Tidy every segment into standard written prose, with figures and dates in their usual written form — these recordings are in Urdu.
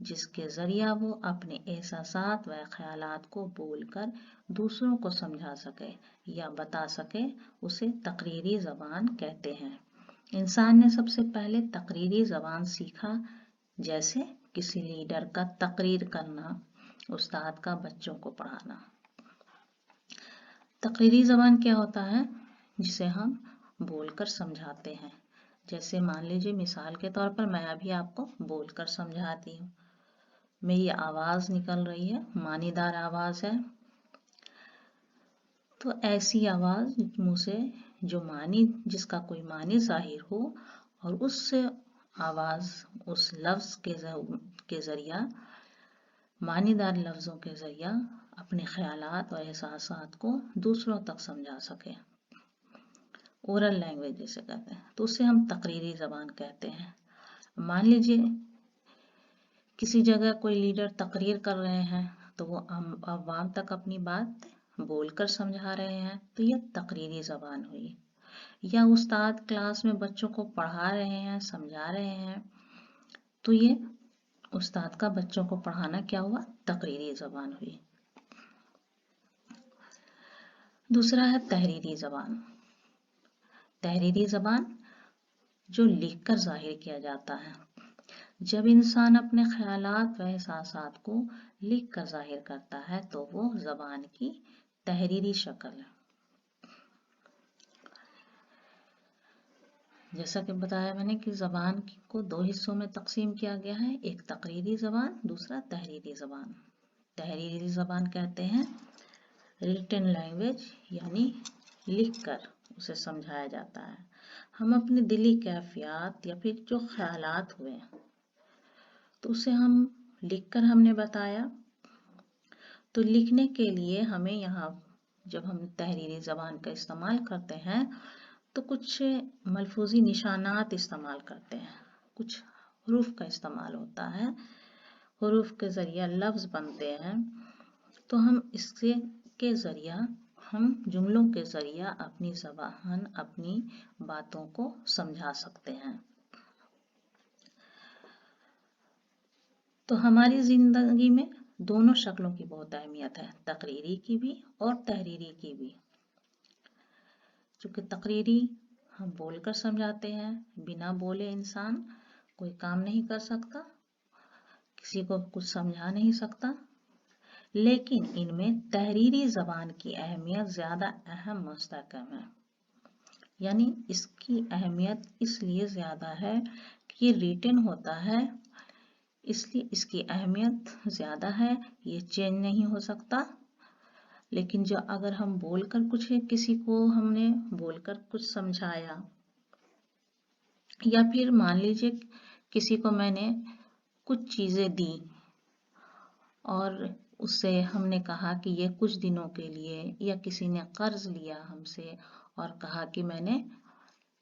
جس کے ذریعہ وہ اپنے احساسات و خیالات کو بول کر دوسروں کو سمجھا سکے یا بتا سکے، اسے تقریری زبان کہتے ہیں۔ انسان نے سب سے پہلے تقریری زبان سیکھا، جیسے کسی لیڈر کا تقریر کرنا، استاد کا بچوں کو پڑھانا۔ تقریری زبان کیا ہوتا ہے؟ جسے ہم بول کر سمجھاتے ہیں۔ جیسے مان لیجیے مثال کے طور پر میں ابھی آپ کو بول کر سمجھاتی ہوں، میری آواز نکل رہی ہے، معنی دار آواز ہے، تو ایسی آواز منہ سے جو معنی، جس کا کوئی معنی ظاہر ہو، اور اس سے آواز اس لفظ کے ذریعہ، معنی دار لفظوں کے ذریعہ اپنے خیالات اور احساسات کو دوسروں تک سمجھا سکے، اورل لینگویج جسے کہتے ہیں، تو اسے ہم تقریری زبان کہتے ہیں۔ مان لیجیے کسی جگہ کوئی لیڈر تقریر کر رہے ہیں تو وہ عوام تک اپنی بات بول کر سمجھا رہے ہیں، تو یہ تقریری زبان ہوئی۔ یا استاد کلاس میں بچوں کو پڑھا رہے ہیں، سمجھا رہے ہیں، تو یہ استاد کا بچوں کو پڑھانا کیا ہوا؟ تقریری زبان ہوئی۔ دوسرا ہے تحریری زبان۔ تحریری زبان جو لکھ کر ظاہر کیا جاتا ہے۔ جب انسان اپنے خیالات و احساسات کو لکھ کر ظاہر کرتا ہے تو وہ زبان کی تحریری شکل ہے۔ جیسا کہ بتایا میں نے کہ زبان کو دو حصوں میں تقسیم کیا گیا ہے، ایک تقریری زبان، دوسرا تحریری زبان۔ تحریری زبان کہتے ہیں ریٹن لینگویج، یعنی لکھ کر اسے سمجھایا جاتا ہے۔ ہم اپنے دلی کیفیات یا پھر جو خیالات ہوئے تو اسے ہم لکھ کر ہم نے بتایا، تو لکھنے کے لیے ہمیں یہاں جب ہم تحریری زبان کا استعمال کرتے ہیں تو کچھ ملفوظی نشانات استعمال کرتے ہیں، کچھ حروف کا استعمال ہوتا ہے، حروف کے ذریعہ لفظ بنتے ہیں، تو ہم اس کے ذریعہ، ہم جملوں کے ذریعہ اپنی زبان، اپنی باتوں کو سمجھا سکتے ہیں۔ تو ہماری زندگی میں دونوں شکلوں کی بہت اہمیت ہے، تقریری کی بھی اور تحریری کی بھی۔ چونکہ تقریری ہم بول کر سمجھاتے ہیں، بنا بولے انسان کوئی کام نہیں کر سکتا، کسی کو کچھ سمجھا نہیں سکتا، لیکن ان میں تحریری زبان کی اہمیت زیادہ اہم مستحکم ہے۔ یعنی اس کی اہمیت اس لیے زیادہ ہے کہ یہ ریٹن ہوتا ہے، اس لیے اس کی اہمیت زیادہ ہے، یہ چینج نہیں ہو سکتا۔ لیکن جو اگر ہم بول کر کچھ کسی کو ہم نے بول کر کچھ سمجھایا، یا پھر مان لیجیے کسی کو میں نے کچھ چیزیں دی اور اس سے ہم نے کہا کہ یہ کچھ دنوں کے لیے، یا کسی نے قرض لیا ہم سے اور کہا کہ میں نے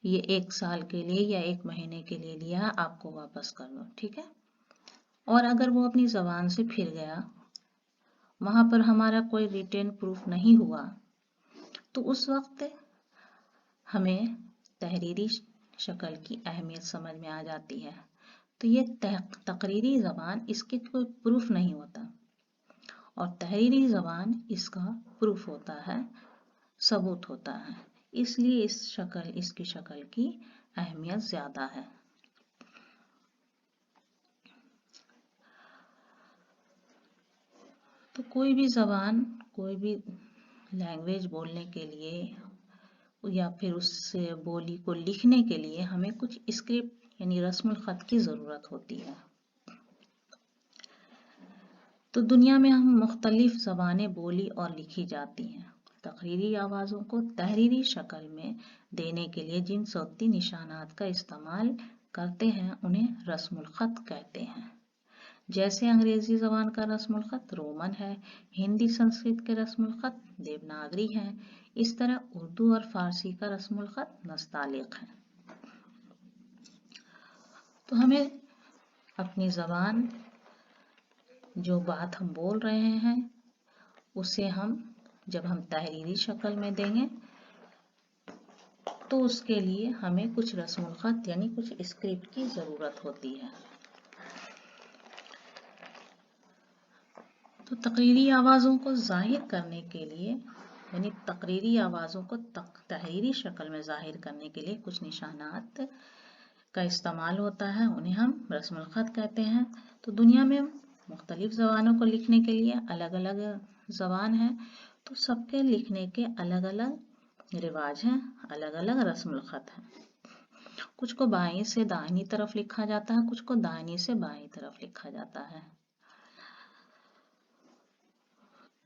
یہ 1 سال کے لیے یا 1 مہینے کے لیے لیا، آپ کو واپس کر دو، ٹھیک ہے؟ اور اگر وہ اپنی زبان سے پھر گیا، وہاں پر ہمارا کوئی ریٹن پروف نہیں ہوا، تو اس وقت ہمیں تحریری شکل کی اہمیت سمجھ میں آ جاتی ہے۔ تو یہ تقریری زبان، اس کے کوئی پروف نہیں ہوتا، اور تحریری زبان اس کا پروف ہوتا ہے، ثبوت ہوتا ہے، اس لیے اس کی شکل کی اہمیت زیادہ ہے۔ تو کوئی بھی زبان، کوئی بھی لینگویج بولنے کے لیے یا پھر اس سے بولی کو لکھنے کے لیے ہمیں کچھ اسکرپٹ یعنی رسم الخط کی ضرورت ہوتی ہے۔ تو دنیا میں ہم مختلف زبانیں بولی اور لکھی جاتی ہیں۔ تقریری آوازوں کو تحریری شکل میں دینے کے لیے جن صوتی نشانات کا استعمال کرتے ہیں انہیں رسم الخط کہتے ہیں۔ جیسے انگریزی زبان کا رسم الخط رومن ہے، ہندی سنسکرت کے رسم الخط دیوناگری ہے، اس طرح اردو اور فارسی کا رسم الخط نستعلیق ہے۔ تو ہمیں اپنی زبان، جو بات ہم بول رہے ہیں، اسے جب ہم تحریری شکل میں دیں گے تو اس کے لیے ہمیں کچھ رسم الخط یعنی کچھ اسکرپٹ کی ضرورت ہوتی ہے۔ تو تقریری آوازوں کو ظاہر کرنے کے لیے یعنی تقریری آوازوں کو تحریری شکل میں ظاہر کرنے کے لیے کچھ نشانات کا استعمال ہوتا ہے، انہیں ہم رسم الخط کہتے ہیں۔ تو دنیا میں مختلف زبانوں کو لکھنے کے لیے الگ الگ زبان ہے، تو سب کے لکھنے کے الگ الگ رواج ہیں، الگ الگ رسم الخط ہیں۔ کچھ کو بائیں سے دائیں طرف لکھا جاتا ہے، کچھ کو دائیں سے بائیں طرف لکھا جاتا ہے۔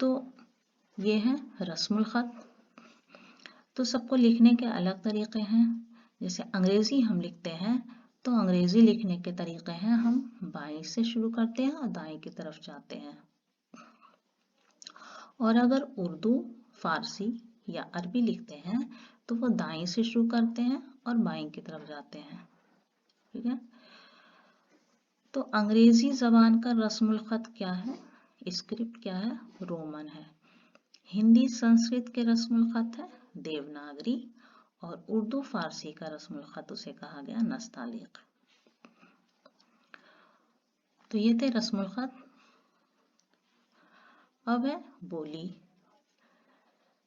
تو یہ ہے رسم الخط۔ تو سب کو لکھنے کے الگ طریقے ہیں۔ جیسے انگریزی ہم لکھتے ہیں تو انگریزی لکھنے کے طریقے ہیں، ہم بائیں سے شروع کرتے ہیں اور دائیں کی طرف جاتے ہیں۔ اور اگر اردو، فارسی یا عربی لکھتے ہیں تو وہ دائیں سے شروع کرتے ہیں اور بائیں کی طرف جاتے ہیں، ٹھیک ہے۔ تو انگریزی زبان کا رسم الخط کیا ہے؟ اسکرپٹ کیا ہے؟ رومن ہے۔ ہندی سنسکرت کے رسم الخط ہے دیوناگری، اور اردو فارسی کا رسم الخط اسے کہا گیا نستعلیق۔ تو یہ تھے رسم الخط۔ اب ہے بولی۔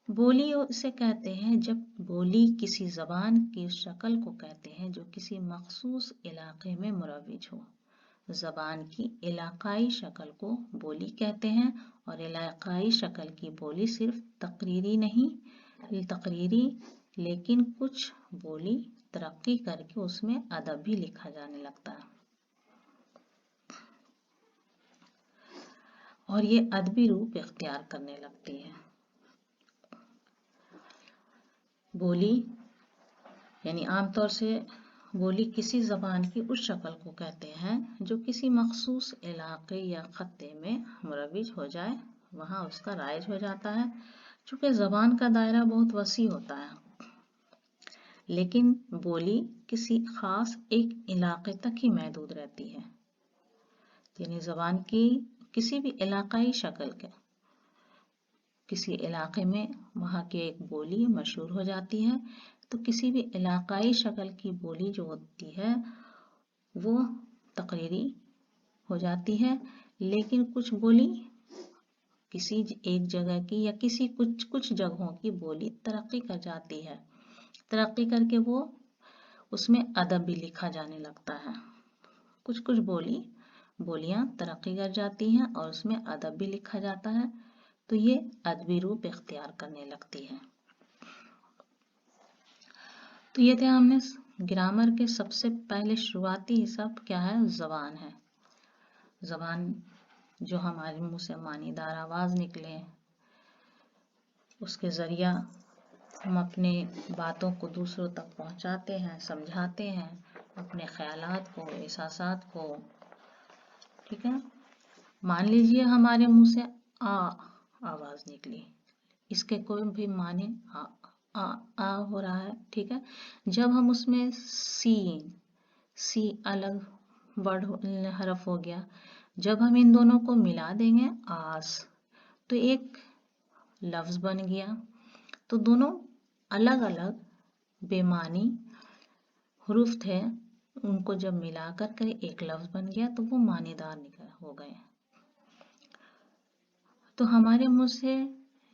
بولی اسے کہتے ہیں جب بولی کسی زبان کی شکل کو کہتے ہیں جو کسی مخصوص علاقے میں مروج ہو۔ زبان کی علاقائی شکل کو بولی کہتے ہیں، اور علاقائی شکل کی بولی صرف تقریری لیکن کچھ بولی ترقی کر کے اس میں ادب بھی لکھا جانے لگتا ہے، اور یہ ادبی روپ اختیار کرنے لگتی ہے۔ بولی یعنی عام طور سے بولی کسی زبان کی اس شکل کو کہتے ہیں جو کسی مخصوص علاقے یا خطے میں مروج ہو جائے، وہاں اس کا رائج ہو جاتا ہے۔ چونکہ زبان کا دائرہ بہت وسیع ہوتا ہے، لیکن بولی کسی خاص ایک علاقے تک ہی محدود رہتی ہے، یعنی زبان کی کسی بھی علاقائی شکل کے کسی علاقے میں وہاں کی ایک بولی مشہور ہو جاتی ہے، تو کسی بھی علاقائی شکل کی بولی جو ہوتی ہے وہ تقریری ہو جاتی ہے، لیکن کچھ بولی کسی ایک جگہ کی یا کسی کچھ جگہوں کی بولی ترقی کر جاتی ہے، ترقی کر کے وہ اس میں ادب بھی لکھا جانے لگتا ہے۔ کچھ بولیاں ترقی کر جاتی ہیں اور اس میں ادب بھی لکھا جاتا ہے، تو یہ ادبی روپ اختیار کرنے لگتی ہے۔ تو یہ تھے ہم نے گرامر کے سب سے پہلے شروعاتی حصہ کیا ہے؟ زبان ہے۔ زبان جو ہمارے منہ سے معنی دار آواز نکلے، اس کے ذریعہ ہم اپنے باتوں کو دوسروں تک پہنچاتے ہیں، سمجھاتے ہیں، اپنے خیالات کو، احساسات کو، ٹھیک ہے۔ مان لیجئے ہمارے منہ سے آواز نکلی، اس کے کوئی بھی معنی ہو رہا ہے، ٹھیک ہے۔ جب ہم اس میں سی الگ ورڈ حرف ہو گیا، جب ہم ان دونوں کو ملا دیں گے آس، تو ایک لفظ بن گیا۔ تو دونوں الگ الگ بے معنی حروف تھے، ان کو جب ملا کر ایک لفظ بن گیا تو وہ معنی دار ہو گئے۔ تو ہمارے منہ سے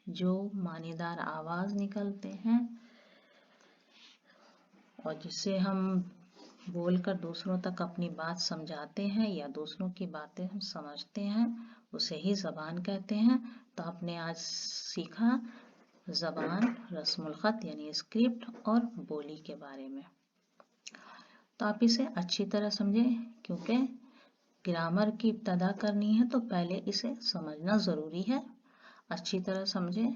جو معنی دار آواز نکلتے ہیں اور جس سے ہم بول کر دوسروں تک اپنی بات سمجھاتے ہیں یا دوسروں کی باتیں ہم سمجھتے ہیں، اسے ہی زبان کہتے ہیں۔ تو آپ نے آج سیکھا زبان، رسم الخط یعنی اسکرپٹ اور بولی کے بارے میں۔ تو آپ اسے اچھی طرح سمجھیں، کیونکہ گرامر کی ابتدا کرنی ہے تو پہلے اسے سمجھنا ضروری ہے۔ اچھی طرح سمجھیں،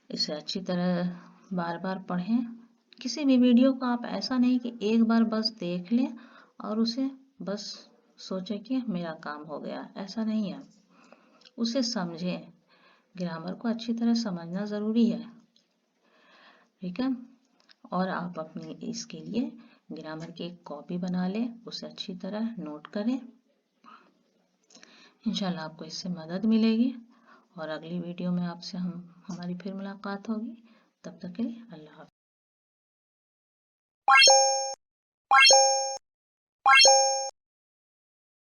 اسے اچھی طرح بار بار پڑھیں۔ کسی بھی ویڈیو کو آپ ایسا نہیں کہ ایک بار بس دیکھ لیں اور اسے بس سوچیں کہ میرا کام ہو گیا، ایسا نہیں ہے۔ اسے سمجھیں، گرامر کو اچھی طرح سمجھنا ضروری ہے، ٹھیک ہے۔ اور آپ اپنی اس کے لیے گرامر کی ایک کاپی بنا لیں، اسے اچھی طرح نوٹ کریں۔ انشاءاللہ آپ کو اس سے مدد ملے گی، اور اگلی ویڈیو میں آپ سے ہماری پھر ملاقات ہوگی۔ تب تک کے لیے اللہ حافظ۔